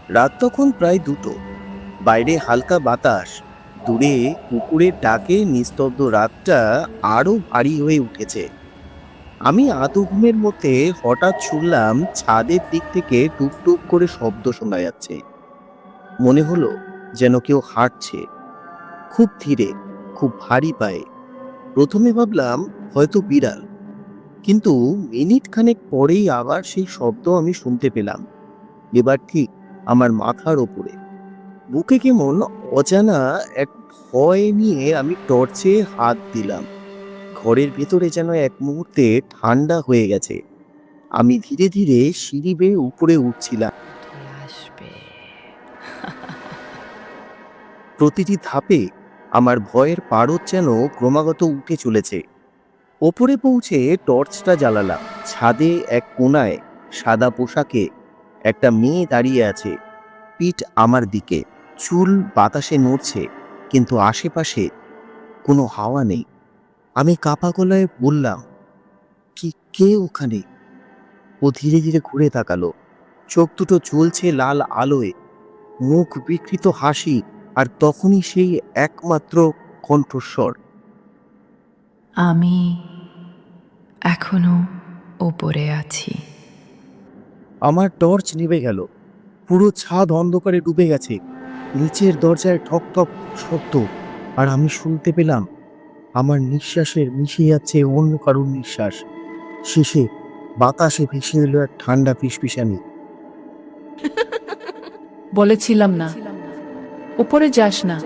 রাত তখন প্রায় 2টো। বাইরে হালকা বাতাস, দূরে কুকুরের ডাকে নিস্তব্ধ রাতটা আরো ভারী হয়ে উঠেছে। আমি আধো ঘুমের মধ্যে হঠাৎ শুনলাম ছাদের দিক থেকে টুকটুক করে শব্দ শোনা যাচ্ছে। মনে হলো যেন কেউ হাঁটছে, খুব ধীরে, খুব ভারী পায়ে। প্রথমে ভাবলাম হয়তো বিড়াল, কিন্তু মিনিট খানেক পরেই আবার সেই শব্দ আমি শুনতে পেলাম। এবার ঠিক আমার মাথার ওপরে। বুকে কেমন অজানা এক ভয় নিয়ে আমি টর্চে হাত দিলাম। ঘরের ভেতরে যেন এক মুহূর্তে ঠান্ডা হয়ে গেছে। আমি ধীরে ধীরে সিঁড়ি বেয়ে উপরে উঠছিলাম। উঠে আসবে। প্রতিটি ধাপে আমার ভয়ের পারদ যেন ক্রমাগত উঠে চলেছে। ওপরে পৌঁছে টর্চটা জ্বালালাম। ছাদে এক কোণায় সাদা পোশাকে একটা মেয়ে দাঁড়িয়ে আছে, পিঠ আমার দিকে। চুল বাতাসে নড়ছে, কিন্তু আশেপাশে কোনো হাওয়া নেই। আমি কাঁপা গলায় বললাম, কি, কে ওখানে? ও ধীরে ধীরে ঘুরে তাকালো। চোখ দুটো জ্বলছে লাল আলোয়, মুখ বিকৃত হাসি, আর তখনই সেই একমাত্র কণ্ঠস্বর। আমি এখনো ওপরে আছি। আমার টর্চ নিভে গেল। পুরো ছাদ অন্ধকারে ডুবে গেছে। নিচের দরজায় ঠক ঠক শব্দ, আর আমি শুনতে পেলাম আমার নিঃশ্বাসের মিশে যাচ্ছে অন্য কারোর নিঃশ্বাস। শেষে বাতাসে ভেসে এলো এক ঠান্ডা ফিসফিসানি। বলেছিলাম না, উপরে যাস না।